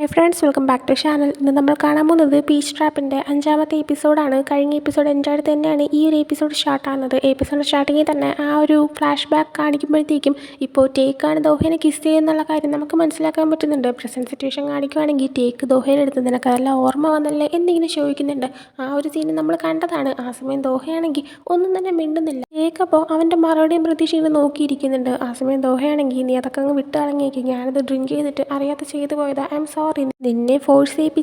Hi friends, welcome back to channel. ഇന്ന് നമ്മൾ കാണാൻ പോകുന്നത് പീച്ച് ട്രാപ്പിൻ്റെ 5ാമത്തെ എപ്പിസോഡാണ്. കഴിഞ്ഞ എപ്പിസോഡ് എൻ്റെ അടുത്ത് തന്നെയാണ് ഈ ഒരു എപ്പിസോഡ് സ്റ്റാർട്ടാകുന്നത്. എപ്പിസോഡ് സ്റ്റാർട്ടിങ്ങിൽ തന്നെ ആ ഒരു ഫ്ലാഷ് ബാക്ക് കാണിക്കുമ്പോഴത്തേക്കും ഇപ്പോൾ ടേക്കാണ് ദോഹേനെ കിസ് ചെയ്യുന്നുള്ള കാര്യം നമുക്ക് മനസ്സിലാക്കാൻ പറ്റുന്നുണ്ട്. പ്രസൻറ്റ് സിറ്റുവേഷൻ കാണിക്കുവാണെങ്കിൽ ടേക്ക് ദോഹേനെ എടുത്ത് നിനക്ക് അതെല്ലാം ഓർമ്മ വന്നല്ലേ എന്നിങ്ങനെ ചോദിക്കുന്നുണ്ട്. ആ ഒരു സീന് നമ്മൾ കണ്ടതാണ്. ആ സമയം ദോഹയാണെങ്കിൽ ഒന്നും തന്നെ മിണ്ടുന്നില്ല. ടേക്ക് അപ്പോൾ അവൻ്റെ മറുപടിയും പ്രതീക്ഷയിൽ നോക്കിയിരിക്കുന്നുണ്ട്. ആ സമയം ദോഹയാണെങ്കിൽ നീ അതൊക്കെ അങ്ങ് വിട്ട് കളഞ്ഞേക്കും, ഞാനത് ഡ്രിങ്ക് ചെയ്തിട്ട് അറിയാത്ത ചെയ്തു പോയതാ, ഐ എം സോറി, നിന്നെ ഫോഴ്സ്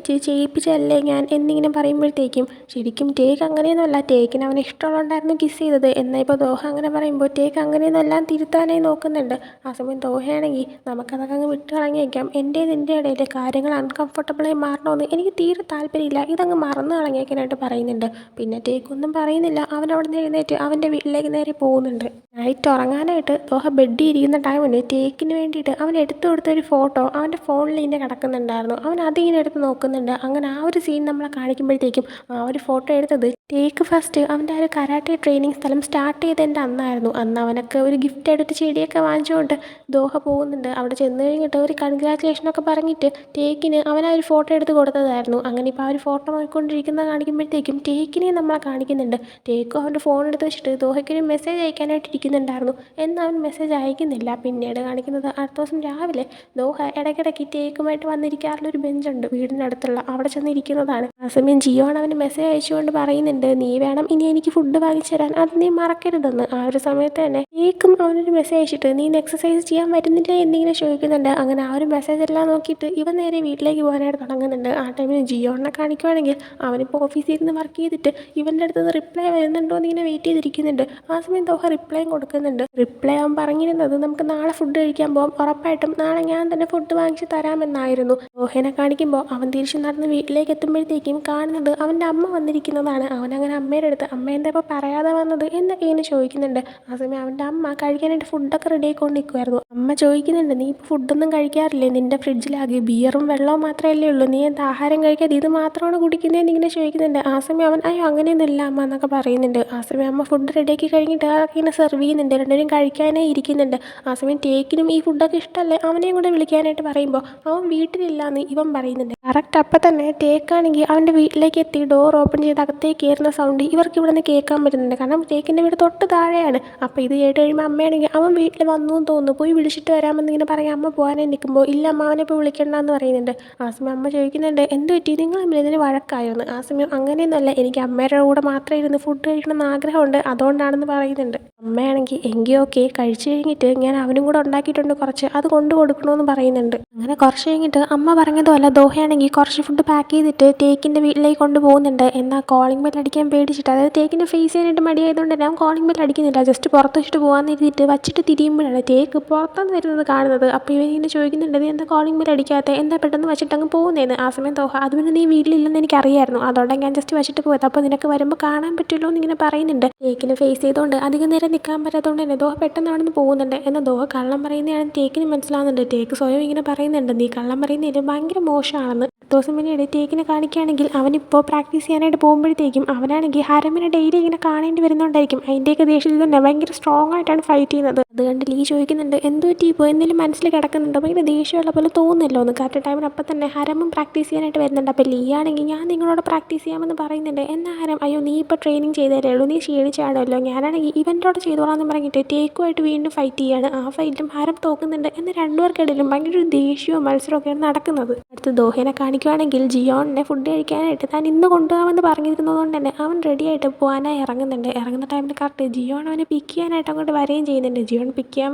ചെയ്യിപ്പിച്ചല്ലേ ഞാൻ എന്നിങ്ങനെ പറയുമ്പോഴത്തേക്കും ശരിക്കും ടേക്ക് അങ്ങനെയൊന്നുമല്ല, ടേക്കിന് അവനെ ഇഷ്ടമുള്ളതുകൊണ്ടായിരുന്നു കിസ് ചെയ്തത്. എന്നാൽ ഇപ്പോൾ ദോഹ അങ്ങനെ പറയുമ്പോൾ ടേക്ക് അങ്ങനെയൊന്നും എല്ലാം തിരുത്താനായി നോക്കുന്നുണ്ട്. ആ സമയം ദോഹയാണെങ്കിൽ നമുക്കതൊക്കെ അങ്ങ് വിട്ട് കളഞ്ഞേക്കാം, എൻ്റെ നിൻ്റെ ഇടയിൽ കാര്യങ്ങൾ അൺകംഫർട്ടബിളായി മാറണമെന്ന് എനിക്ക് തീരെ താല്പര്യമില്ല, ഇതങ്ങ് മറന്നു കളഞ്ഞേക്കാനായിട്ട് പറയുന്നുണ്ട്. പിന്നെ ടേക്ക് ഒന്നും പറയുന്നില്ല. അവൻ അവിടെ നിന്ന് എഴുന്നേറ്റ് അവൻ്റെ വീട്ടിലേക്ക് നേരെ പോകുന്നുണ്ട്. നൈറ്റ് ഉറങ്ങാനായിട്ട് ദോഹ ബെഡിൽ ഇരിക്കുന്ന ടൈമിന് ടേക്കിന് വേണ്ടിയിട്ട് അവൻ എടുത്തു കൊടുത്തൊരു ഫോട്ടോ അവൻ്റെ ഫോണിൽ ഇങ്ങനെ കിടക്കുന്നുണ്ടായിരുന്നു. അവൻ അതിങ്ങനെ എടുത്ത് നോക്കുന്നുണ്ട്. അങ്ങനെ ആ ഒരു സീൻ നമ്മളെ കാണിക്കുമ്പോഴത്തേക്കും ആ ഒരു ഫോട്ടോ എടുത്തത് ടേക്ക് ഫസ്റ്റ് അവൻ്റെ ആ ഒരു കരാട്ടെ ട്രെയിനിങ് സ്ഥലം സ്റ്റാർട്ട് ചെയ്തതിൻ്റെ അന്നായിരുന്നു. അന്ന് അവനൊക്കെ ഒരു ഗിഫ്റ്റ് എടുത്ത് ചെടിയൊക്കെ വാങ്ങിച്ചുകൊണ്ട് ദോഹ പോകുന്നുണ്ട്. അവിടെ ചെന്ന് കഴിഞ്ഞിട്ട് ഒരു കൺഗ്രാജുലേഷനൊക്കെ പറഞ്ഞിട്ട് ടേക്കിന് അവൻ ആ ഒരു ഫോട്ടോ എടുത്ത് കൊടുത്തതായിരുന്നു. അങ്ങനെ ഇപ്പോൾ ആ ഒരു ഫോട്ടോ നോക്കിക്കൊണ്ടിരിക്കുന്നത് കാണിക്കുമ്പോഴത്തേക്കും ടേക്കിനെ നമ്മളെ കാണിക്കുന്നുണ്ട്. ടേക്കും അവൻ്റെ ഫോൺ എടുത്ത് വെച്ചിട്ട് ദോഹയ്ക്കൊരു മെസ്സേജ് അയക്കാനായിട്ട് ഇരിക്കുന്നുണ്ടായിരുന്നു. എന്നാൽ അവൻ മെസ്സേജ് അയക്കുന്നില്ല. പിന്നീട് കാണിക്കുന്നത് അടുത്ത ദിവസം രാവിലെ ദോഹ ഇടയ്ക്കിടയ്ക്ക് ടേക്കുമായിട്ട് വന്നിരിക്കാറുള്ളൊരു ബെഞ്ചുണ്ട് വീടിൻ്റെ അടുത്തുള്ള, അവിടെ ചെന്നിരിക്കുന്നതാണ്. ആ സമയം ജിയോൺ അവന് മെസ്സേജ് അയച്ചുകൊണ്ട് പറയുന്നുണ്ട്, നീ വേണം ഇനി എനിക്ക് ഫുഡ് വാങ്ങിച്ചു തരാൻ, അത് നീ മറക്കരുതെന്ന്. ആ ഒരു സമയത്ത് തന്നെ ടേക്കും അവനൊരു മെസ്സേജ് അയച്ചിട്ട് നീ എക്സസൈസ് ചെയ്യാൻ വരുന്നില്ലേ എന്നിങ്ങനെ ചോദിക്കുന്നുണ്ട്. അങ്ങനെ ആ ഒരു മെസ്സേജ് എല്ലാം നോക്കിയിട്ട് ഇവൻ നേരെ വീട്ടിലേക്ക് പോകാനായിട്ട് തുടങ്ങുന്നുണ്ട്. ആ ടൈമിൽ ജിയോണിനെ കാണിക്കുവാണെങ്കിൽ അവനിപ്പോൾ ഓഫീസിൽ ഇരുന്ന് വർക്ക് ചെയ്തിട്ട് ഇവൻ്റെ അടുത്ത് നിന്ന് റിപ്ലൈ വരുന്നുണ്ടോ എന്ന് ഇങ്ങനെ വെയിറ്റ് ചെയ്തിരിക്കുന്നുണ്ട്. ആ സമയം ദോഹ റിപ്ലൈയും കൊടുക്കുന്നുണ്ട്. റിപ്ലൈ അവൻ പറഞ്ഞിരുന്നത് നമുക്ക് നാളെ ഫുഡ് കഴിക്കാൻ പോകാം, ഉറപ്പായിട്ടും നാളെ ഞാൻ തന്നെ ഫുഡ് വാങ്ങിച്ച് തരാമെന്നായിരുന്നു. ദോഹേനെ കാണിക്കുമ്പോൾ അവൻ തിരിച്ചു നടന്ന് വീട്ടിലേക്ക് എത്തുമ്പോഴത്തേക്കും കാണുന്നത് അവൻ്റെ അമ്മ വന്നിരിക്കുന്നതാണ്. അവനങ്ങനെ അമ്മയുടെ അടുത്ത് അമ്മ എന്താ ഇപ്പോൾ പറയാതെ വന്നത് എന്നൊക്കെ ഇങ്ങനെ ചോദിക്കുന്നുണ്ട്. ആ സമയം അവൻ്റെ അമ്മ കഴിക്കാനായിട്ട് ഫുഡൊക്കെ റെഡി ആയിക്കൊണ്ട് നിൽക്കുമായിരുന്നു. അമ്മ ചോദിക്കുന്നുണ്ട്, നീ ഇപ്പോൾ ഫുഡൊന്നും കഴിക്കാറില്ലേ, നിൻ്റെ ഫ്രിഡ്ജിലാകെ ബിയറും വെള്ളവും മാത്രമല്ലേ ഉള്ളൂ, നീ എന്താ ആഹാരം കഴിക്കാതെ ഇത് മാത്രമാണ് കുടിക്കുന്നതെന്ന് ഇങ്ങനെ ചോദിക്കുന്നുണ്ട്. ആ സമയം അവൻ അയ്യോ അങ്ങനെയൊന്നും ഇല്ല അമ്മ എന്നൊക്കെ പറയുന്നുണ്ട്. ആ സമയം അമ്മ ഫുഡ് റെഡിയാക്കി കഴിഞ്ഞിട്ട് അതൊക്കെ ഇങ്ങനെ സെർവ് ചെയ്യുന്നുണ്ട്. രണ്ടുപേരും കഴിക്കാനായി ഇരിക്കുന്നുണ്ട്. ആ സമയം ടേക്കിനും ഈ ഫുഡൊക്കെ ഇഷ്ടമല്ലേ, അവനെയും കൂടെ വിളിക്കാനായിട്ട് പറയുമ്പോൾ അവൻ വീട്ടിലില്ലാന്ന് ഇവൻ പറയുന്നുണ്ട്. കറക്റ്റ് അപ്പം തന്നെ ടേക്കാണെങ്കിൽ അവൻ്റെ വീട്ടിലേക്ക് എത്തി ഡോർ ഓപ്പൺ ചെയ്ത് അകത്തേക്ക് കയറുന്ന സൗണ്ട് ഇവർക്ക് ഇവിടെ നിന്ന് കേൾക്കാൻ പറ്റുന്നുണ്ട്. കാരണം ടേക്കിൻ്റെ വീട് തൊട്ട് താഴെയാണ്. അപ്പോൾ ഇത് കേട്ട് കഴിയുമ്പോൾ അമ്മയാണെങ്കിൽ അവൻ വീട്ടിൽ വന്നു എന്ന് തോന്നുന്നു, പോയി വിളിച്ചിട്ട് വരാമെന്നിങ്ങനെ പറയാം. അമ്മ പോകാനായി നിൽക്കുമ്പോൾ ഇല്ല അമ്മ അവനെ ഇപ്പോൾ വിളിക്കണ്ടെന്ന് പറയുന്നുണ്ട്. ആ സമയം അമ്മ ചോദിക്കുന്നുണ്ട്, എന്ത് പറ്റി, നിങ്ങൾ തമ്മിൽ ഇതിന് വഴക്കായോന്ന്. ആ സമയം അങ്ങനെയൊന്നുമല്ല, എനിക്ക് അമ്മയുടെ കൂടെ മാത്രമേ ഇരുന്ന് ഫുഡ് കഴിക്കണമെന്ന് ആഗ്രഹമുണ്ട്, അതുകൊണ്ടാണെന്ന് പറയുന്നുണ്ട്. അമ്മയാണെങ്കിൽ എങ്കിൽ ഓക്കെ, കഴിച്ചു കഴിഞ്ഞിട്ട് ഞാൻ അവനും കൂടെ ഉണ്ടാക്കിയിട്ടുണ്ട് കുറച്ച്, അത് കൊണ്ടു കൊടുക്കണമെന്ന് പറയുന്നുണ്ട്. അങ്ങനെ കുറച്ച് കഴിഞ്ഞിട്ട് അമ്മ പറഞ്ഞതുമല്ല ദോഹയാണെങ്കിൽ കുറച്ച് ഫുഡ് പാക്ക് ചെയ്തിട്ട് ടേക്കിൻ്റെ വീട്ടിലേക്ക് കൊണ്ടുപോകുന്നുണ്ട്. എന്നാൽ കോളിംഗ് ബെൽ അടിക്കാൻ പേടിച്ചിട്ട്, അതായത് ടേക്കിൻ്റെ ഫേസ് ചെയ്യാനായിട്ട് മടിയായതുകൊണ്ട് ഞാൻ കോളിംഗ് ബെൽ അടിക്കുന്നില്ല, ജസ്റ്റ് പുറത്ത് വെച്ചിട്ട് പോകാമെന്ന് എഴുതിയിട്ട് വച്ചിട്ട് തിരിയുമ്പോഴാണ് ടേക്ക് പുറത്തുനിന്ന് വരുന്നത് കാണുന്നത്. അപ്പോൾ ഇവനിങ്ങനെ ചോദിക്കുന്നുണ്ട്, നീ എന്താ കോളിംഗ് ബെൽ അടിക്കാത്ത, എന്താ പെട്ടെന്ന് വച്ചിട്ട് അങ്ങ് പോകുന്നതെന്ന്. ആ സമയം ദോഹ അത് പിന്നെ നീ വീട്ടിലില്ലെന്ന് എനിക്കറിയായിരുന്നു, അതുകൊണ്ടാണ് ഞാൻ ജസ്റ്റ് വച്ചിട്ട് പോയത്, അപ്പോൾ നിനക്ക് വരുമ്പോൾ കാണാൻ പറ്റുമല്ലോ എന്നിങ്ങനെ പറയുന്നുണ്ട്. ടേക്കിനെ ഫേസ് ചെയ്തുകൊണ്ട് അധികം നേരം നിൽക്കാൻ പറ്റാത്തതുകൊണ്ട് തന്നെ ദോഹ പെട്ടെന്ന് അവിടെ നിന്ന് പോകുന്നുണ്ട്. എന്നാൽ ദോഹ കള്ളം പറയുന്നതാണെന്ന് ടേക്കിന് മനസ്സിലാവുന്നുണ്ട്. ടേക്ക് സ്വയം ഇങ്ങനെ പറയുന്നുണ്ട്, നീ കള്ളം പറയുന്നതിൽ ഭയങ്കര മോശമാണെന്ന്. ദിവസം പിന്നീട് ടേക്കിനെ കാണിക്കുകയാണെങ്കിൽ അവനിപ്പോൾ പ്രാക്ടീസ് ചെയ്യാനായിട്ട് പോകുമ്പോഴത്തേക്കും അവനാണെങ്കിൽ ഹരമിനെ ഡെയിലി ഇങ്ങനെ കാണേണ്ടി വരുന്നതുകൊണ്ടായിരിക്കും അതിൻ്റെയൊക്കെ ദേഷ്യത്തിൽ തന്നെ ഭയങ്കര സ്ട്രോങ് ആയിട്ടാണ് ഫൈറ്റ് ചെയ്യുന്നത്. അത് കണ്ട് ലീ ചോദിക്കുന്നുണ്ട്, എന്ത് പറ്റി ഇപ്പോൾ, എന്തെങ്കിലും മനസ്സിൽ കിടക്കുന്നുണ്ടോ, ഭയങ്കര ദേഷ്യമുള്ള പോലെ തോന്നുന്നല്ലോ എന്ന്. കറക്റ്റ് ടൈമിന് അപ്പം തന്നെ ഹരമും പ്രാക്ടീസ് ചെയ്യാനായിട്ട് വരുന്നുണ്ട്. അപ്പോൾ ലീ ആണെങ്കിൽ ഞാൻ നിങ്ങളോട് പ്രാക്ടീസ് ചെയ്യാമെന്ന് പറയുന്നുണ്ട്. എന്നാൽ ഹരം അയ്യോ നീ ഇപ്പോൾ ട്രെയിനിങ് ചെയ്തതല്ലേ ഉള്ളൂ, നീ ക്ഷീണിച്ചാണല്ലോ, ഞാനാണെങ്കിൽ ഇവൻ്റോട് ചെയ്തോളാമെന്ന് പറഞ്ഞിട്ട് ടേക്കുമായിട്ട് വീണ്ടും ഫൈറ്റ് ചെയ്യുകയാണ്. ആ ഫൈറ്റിലും ഹരം തോക്കുന്നുണ്ട്. എന്നാൽ രണ്ടുപേർക്കിടയിലും ഭയങ്കര ഒരു ദേഷ്യവും മത്സരമൊക്കെയാണ് നടക്കുന്നത്. അടുത്ത് ദോഹേനെ കാണിക്കുകയാണെങ്കിൽ ജിയോണിനെ ഫുഡ് കഴിക്കാനായിട്ട് താൻ ഇന്ന് കൊണ്ടുപോകാമെന്ന് പറഞ്ഞിരുന്നതുകൊണ്ട് തന്നെ അവൻ റെഡിയായിട്ട് പോകാനായി ഇറങ്ങുന്നുണ്ട്. ഇറങ്ങുന്ന ടൈമിൽ കറക്റ്റ് ജിയോൺ അവനെ പിക്ക് ചെയ്യാനായിട്ട് അങ്ങോട്ട് വരികയും ചെയ്യുന്നുണ്ട്. ജിയോൺ പിക്ക് ചെയ്യാൻ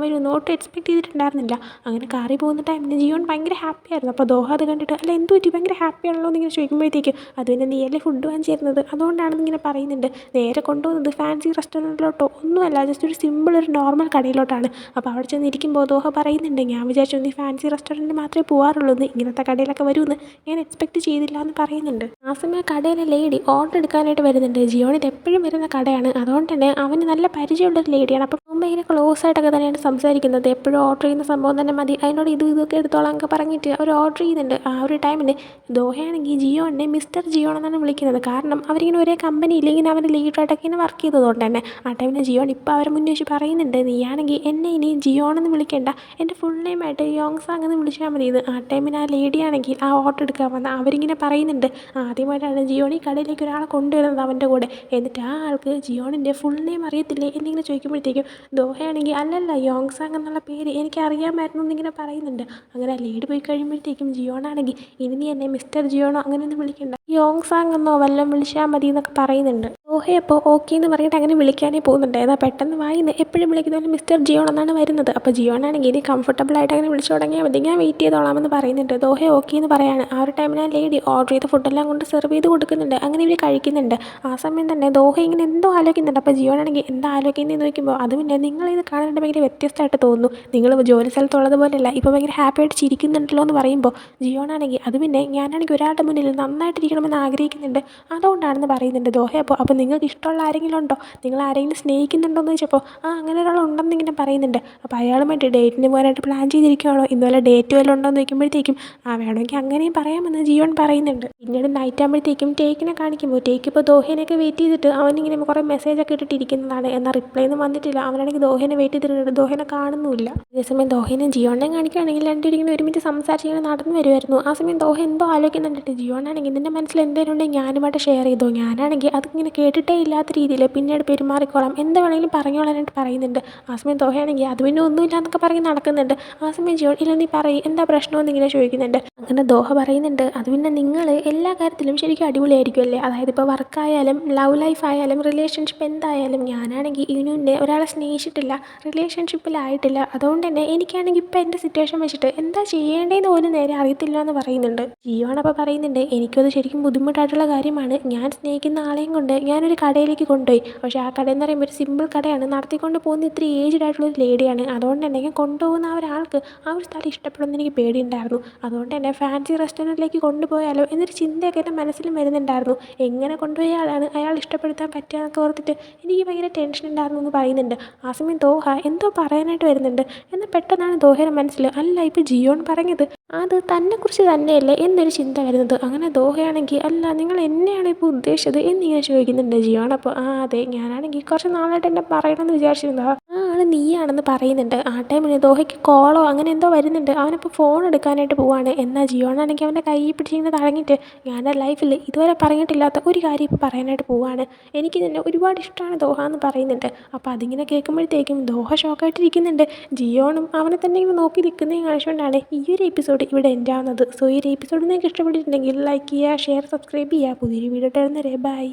വരും നോട്ട് എക്സ്പെക്ട് ചെയ്തിട്ടുണ്ടായിരുന്നില്ല. അങ്ങനെ കാറി പോകുന്ന ടൈമിൽ ജിയോൺ ഭയങ്കര ഹാപ്പി ആയിരുന്നു. അപ്പോൾ ദോഹ അത് കണ്ടിട്ട് അല്ല എന്ത് പറ്റി ഭയങ്കര ഹാപ്പി ആണല്ലോ എന്നിങ്ങനെ ചോദിക്കുമ്പോഴത്തേക്കും അത് പിന്നെ നീയല്ലേ ഫുഡ് വാങ്ങിച്ചിരുന്നത്, അതുകൊണ്ടാണെന്ന് ഇങ്ങനെ പറയുന്നുണ്ട്. നേരെ കൊണ്ടുപോകുന്നത് ഫാൻസി റെസ്റ്റോറൻറ്റിലോട്ടോ ഒന്നുമല്ല, ജസ്റ്റ് ഒരു സിമ്പിൾ ഒരു നോർമൽ കടയിലോട്ടാണ്. അപ്പോൾ അവിടെ ചെന്നിരിക്കുമ്പോൾ ദോഹ പറയുന്നുണ്ട്, ഞാൻ വിചാരിച്ചു നീ ഫാൻസി റെസ്റ്റോറൻറ്റിൽ മാത്രമേ പോകാറുള്ളൂ എന്ന്, ഇങ്ങനത്തെ കടയിലൊക്കെ വരുമെന്ന് ഞാൻ എക്സ്പെക്റ്റ് ചെയ്തില്ല എന്ന് പറയുന്നുണ്ട്. ആ സമയം കടയിലെ ലേഡി ഓർഡർ എടുക്കാനായിട്ട് വരുന്നുണ്ട്. ജിയോൺ ഇത് എപ്പോഴും വരുന്ന കടയാണ്, അതുകൊണ്ട് തന്നെ അവന് നല്ല പരിചയമുള്ളൊരു ലേഡിയാണ്. അപ്പം മുമ്പ് ഇങ്ങനെ ക്ലോസ് ആയിട്ടൊക്കെ തന്നെയാണ് സംസാരിക്കുന്നത്. എപ്പോഴും ഓർഡർ ചെയ്യുന്ന സംഭവം തന്നെ മതി, അതിനോട് ഇതൊക്കെ എടുത്തോളാം എന്നൊക്കെ പറഞ്ഞിട്ട് അവർ ഓർഡർ ചെയ്യുന്നുണ്ട്. ആ ഒരു ടൈമിൽ ദോഹയാണെങ്കിൽ ജിയോണിനെ മിസ്റ്റർ ജിയോൺ എന്നാണ് വിളിക്കുന്നത്. കാരണം അവരിങ്ങനെ ഒരേ കമ്പനിയിൽ ഇങ്ങനെ അവർ ലീഡറായിട്ടൊക്കെ ഇങ്ങനെ വർക്ക് ചെയ്തതുകൊണ്ട് തന്നെ ആ ടൈമിൽ ജിയോൺ ഇപ്പോൾ അവരെ മുന്നേ വെച്ച് പറയുന്നുണ്ട്, നീയാണെങ്കിൽ എന്നെ ഇനി ജിയോൺ എന്ന് വിളിക്കേണ്ട, എൻ്റെ ഫുൾ നെയിമായിട്ട് യോങ് സാങ് എന്ന് വിളിച്ചാൽ മതി ഇത്. ആ ടൈമിന് ആ ലേഡിയാണെങ്കിൽ ആ ഓർഡർ എടുക്കാൻ വന്ന അവരിങ്ങനെ പറയുന്നുണ്ട്, ആദ്യമായിട്ടാണ് ജിയോൺ ഈ കടയിലേക്ക് ഒരാളെ കൊണ്ടുവരുന്നത് അവൻ്റെ കൂടെ. എന്നിട്ട് ആ ആൾക്ക് ജിയോണിൻ്റെ ഫുൾ നെയിം അറിയത്തില്ലേ എന്നിങ്ങനെ ചോദിക്കുമ്പോഴത്തേക്കും ദോഹയാണെങ്കിൽ അല്ലല്ല യോങ് സാങ് എന്നുള്ള പേര് എനിക്ക് അറിയാമായിരുന്നു എന്നിങ്ങനെ പറയുന്നുണ്ട്. അങ്ങനെ ലേഡി പോയി കഴിയുമ്പോഴത്തേക്കും ജിയോണാണെങ്കിൽ ഇനി നീ എന്നെ മിസ്റ്റർ ജിയോണോ അങ്ങനെയൊന്നും വിളിക്കണ്ട, യോങ് സാങ് എന്നോ വല്ലതും വിളിച്ചാൽ മതി എന്നൊക്കെ പറയുന്നുണ്ട്. ദോഹയപ്പോൾ ഓക്കെ എന്ന് പറഞ്ഞിട്ട് അങ്ങനെ വിളിക്കാനേ പോകുന്നുണ്ട്. എന്നാൽ പെട്ടെന്ന് വായിന്ന് എപ്പോഴും വിളിക്കുന്ന പോലെ മിസ്റ്റർ ജിയോൺ എന്നാണ് വരുന്നത്. അപ്പോൾ ജിയോണാണെങ്കിൽ ഇനി കംഫർട്ടബിൾ ആയിട്ട് അങ്ങനെ വിളിച്ചു തുടങ്ങിയാൽ മതി, ഞാൻ വെയിറ്റ് ചെയ്തോളാമെന്ന് പറയുന്നുണ്ട്. ദോഹ ഓക്കെ എന്ന് പറയാണ്. ആ ഒരു ടൈമിൽ ആ ലേഡി ഓർഡർ ചെയ്ത ഫുഡെല്ലാം കൊണ്ട് സെർവ് ചെയ്ത് കൊടുക്കുന്നുണ്ട്. അങ്ങനെ ഇവർ കഴിക്കുന്നുണ്ട്. ആ സമയം തന്നെ ദോഹ ഇങ്ങനെ എന്തോ ആലോചിക്കുന്നുണ്ട്. അപ്പോൾ ജിയോണാണെങ്കിൽ എന്താ ആലോചിക്കുന്നതെന്ന് നോക്കുമ്പോൾ അത് പിന്നെ നിങ്ങളിത് കാണാനായിട്ട് ഭയങ്കര വ്യത്യസ്തമായിട്ട് തോന്നുന്നു, നിങ്ങൾ ജോലി സ്ഥലത്തുള്ളത് പോലെയല്ല ഇപ്പോൾ ഭയങ്കര ഹാപ്പിയായിട്ട് ചിരിക്കുന്നുണ്ടല്ലോ എന്ന് പറയുമ്പോൾ ജിയോണാണെങ്കിൽ അത് പിന്നെ ഞാനാണെങ്കിൽ ഒരാളുടെ മുന്നിൽ നന്നായിട്ടിരിക്കണമെന്ന് ആഗ്രഹിക്കുന്നുണ്ട്, അതുകൊണ്ടാണെന്ന് പറയുന്നുണ്ട്. ദോഹ അപ്പോൾ നിങ്ങൾക്ക് ഇഷ്ടമുള്ള ആരെങ്കിലും ഉണ്ടോ, നിങ്ങൾ ആരെങ്കിലും സ്നേഹിക്കുന്നുണ്ടോ എന്ന് ചോദിച്ചപ്പോൾ അങ്ങനെ ഒരാളുണ്ടെന്ന് ഇങ്ങനെ പറയുന്നുണ്ട്. അപ്പോൾ അയാളുമായിട്ട് ഡേറ്റിന് പോകാനായിട്ട് പ്ലാൻ ചെയ്തിരിക്കുകയാണോ, ഇന്നുപോലെ ഡേറ്റ് വല്ലതും ഉണ്ടോ എന്ന് ചോദിക്കുമ്പോഴത്തേക്കും വേണമെങ്കിൽ അങ്ങനെയും പറയാമെന്ന് ജിയോൺ പറയുന്നുണ്ട്. പിന്നീട് നൈറ്റ് ആകുമ്പോഴത്തേക്കും ടേക്കിനെ കാണിക്കുമ്പോൾ ടേക്ക് ഇപ്പോൾ ദോഹേനെയൊക്കെ വെയിറ്റ് ചെയ്തിട്ട് അവനിങ്ങനെ കുറേ മെസ്സേജൊക്കെ ഇട്ടിട്ടിരിക്കുന്നതാണ്. എന്നാൽ റിപ്ലൈ ഒന്നും വന്നിട്ടില്ല. അവനാണെങ്കിൽ ദോഹേനെ വെയിറ്റ് ചെയ്തിട്ടുണ്ട്, ദോഹേനെ കാണുന്നുമില്ല. അതേസമയം ദോഹേനെയും ജിയോണിനെയും കാണിക്കുകയാണെങ്കിൽ രണ്ടുപേരും ഇങ്ങനെ ഒരുമിച്ച് സംസാരിച്ച് ഇങ്ങനെ നടന്നു വരുമായിരുന്നു. ആ സമയം ദോഹ എന്തോ ആലോചിക്കുന്നുണ്ട്. ജിയോണാണെങ്കിൽ നിൻ്റെ മനസ്സിൽ എന്തെങ്കിലും ഉണ്ടെങ്കിൽ ഞാനുമായിട്ട് ഷെയർ ചെയ്തോ, ഞാനാണെങ്കിൽ അതിങ്ങനെ കേട്ടിട്ടേ ഇല്ലാത്ത രീതിയിൽ പിന്നീട് പെരുമാറിക്കോളാം, എന്ത് വേണമെങ്കിലും പറഞ്ഞോളാനായിട്ട് പറയുന്നുണ്ട്. ആ സമയം ദോഹയാണെങ്കിൽ അത് പിന്നെ ഒന്നുമില്ല എന്നൊക്കെ പറഞ്ഞ് നടക്കുന്നുണ്ട്. ആ സമയം ജിയോൺ ഇല്ല നീ പറയും എന്താ പ്രശ്നമെന്ന് ഇങ്ങനെ ചോദിക്കുന്നുണ്ട്. അങ്ങനെ ദോഹ പറയുന്നുണ്ട്, അത് പിന്നെ നിങ്ങൾ എല്ലാ കാര്യത്തിലും ശരിക്കും അടിപൊളിയായിരിക്കുമല്ലേ, അതായത് ഇപ്പോൾ വർക്കായാലും ലവ് ലൈഫ് ആയാലും റിലേഷൻഷിപ്പ് എന്തായാലും. ഞാനാണെങ്കിൽ ഇതിനു മുന്നേ ഒരാളെ സ്നേഹിച്ചിട്ടില്ല, റിലേഷൻഷിപ്പിലായിട്ടില്ല, അതുകൊണ്ട് തന്നെ എനിക്കാണെങ്കിൽ ഇപ്പോൾ എൻ്റെ സിറ്റുവേഷൻ വെച്ചിട്ട് എന്താ ചെയ്യേണ്ടതെന്ന് പോലും നേരെ അറിയത്തില്ല എന്ന് പറയുന്നുണ്ട്. ജിയോണപ്പോൾ പറയുന്നുണ്ട്, എനിക്കത് ശരിക്കും ബുദ്ധിമുട്ടായിട്ടുള്ള കാര്യമാണ്. ഞാൻ സ്നേഹിക്കുന്ന ആളെയും കൊണ്ട് ഞാനൊരു കടയിലേക്ക് കൊണ്ടുപോയി, പക്ഷേ ആ കടയെന്ന് പറയുമ്പോൾ ഒരു സിമ്പിൾ കടയാണ്, നടത്തിക്കൊണ്ട് പോകുന്ന ഇത്തിരി ഏജ്ഡ് ആയിട്ടുള്ളൊരു ലേഡിയാണ്. അതുകൊണ്ട് തന്നെ ഞാൻ കൊണ്ടുപോകുന്ന ആ ഒരാൾക്ക് ആ ഒരു സ്ഥലം ഇഷ്ടപ്പെടുമെന്ന് എനിക്ക് പേടിയുണ്ടായിരുന്നു. അതുകൊണ്ട് തന്നെ ഫാൻസി റെസ്റ്റോറൻറ്റിലേക്ക് കൊണ്ടുപോയാലോ എന്നൊരു ചിന്തയൊക്കെ എൻ്റെ മനസ്സിലും വരുന്നുണ്ടായിരുന്നു. എങ്ങനെ കൊണ്ടുപോയാലാണ് അയാൾ ഇഷ്ടപ്പെടുത്താൻ പറ്റുക എന്നൊക്കെ ഓർത്തിട്ട് എനിക്ക് ഭയങ്കര ടെൻഷൻ ഉണ്ടായിരുന്നു എന്ന് പറയുന്നുണ്ട്. ആ സമയം ദോഹ എന്തോ പറയാനായിട്ട് വരുന്നുണ്ട്. എന്നാൽ പെട്ടെന്നാണ് ദോഹയുടെ മനസ്സിൽ അല്ല ഇപ്പോൾ ജിയോൺ പറഞ്ഞത് അത് തന്നെക്കുറിച്ച് തന്നെയല്ലേ എന്നൊരു ചിന്ത വരുന്നത്. അങ്ങനെ ദോഹയാണെങ്കിൽ അല്ല നിങ്ങൾ എന്നെയാണ് ഇപ്പോൾ ഉദ്ദേശിച്ചത് എന്നിങ്ങനെ ചോദിക്കുന്നുണ്ട്. ജിയോൺ അപ്പോൾ അതെ, ഞാനാണെങ്കിൽ കുറച്ച് നാളായിട്ട് എന്നെ പറയണമെന്ന് വിചാരിച്ചിരുന്നതാണ്, ആ ആൾ നീയാണെന്ന് പറയുന്നുണ്ട്. ആ ടൈമിൽ ദോഹയ്ക്ക് കോളോ അങ്ങനെ എന്തോ വരുന്നുണ്ട്. അവനപ്പോൾ ഫോൺ എടുക്കാനായിട്ട് പോവാണ്. എന്നാൽ ജിയോണാണെങ്കിൽ അവൻ്റെ കൈ പിടിച്ചിങ്ങനെ തടങ്ങിയിട്ട് ഞാൻ എൻ്റെ ലൈഫിൽ ഇതുവരെ പറഞ്ഞിട്ടില്ലാത്ത ഒരു കാര്യം ഇപ്പോൾ പറയാനായിട്ട് പോവാണ്, എനിക്ക് നിന്നെ ഒരുപാട് ഇഷ്ടമാണ് ദോഹ എന്ന് പറയുന്നുണ്ട്. അപ്പോൾ അതിങ്ങനെ കേൾക്കുമ്പോഴത്തേക്കും ദോഹ ഷോക്കായിട്ടിരിക്കുന്നുണ്ട്. ജിയോണും അവനെ തന്നെ ഇങ്ങനെ നോക്കി നിൽക്കുന്നതും കാണിച്ചുകൊണ്ടാണ് ഈ ഒരു എപ്പിസോഡ് ഇവിടെ എൻഡ് ആവുന്നത്. സോ ഈ ഒരു എപ്പിസോഡ് നിങ്ങൾക്ക് ഇഷ്ടപ്പെട്ടിട്ടുണ്ടെങ്കിൽ ലൈക്ക് ചെയ്യുക, ഷെയർ, സബ്സ്ക്രൈബ് ചെയ്യുക. പുതിയൊരു വീഡിയോ ഇടുന്നവരെ ബൈ.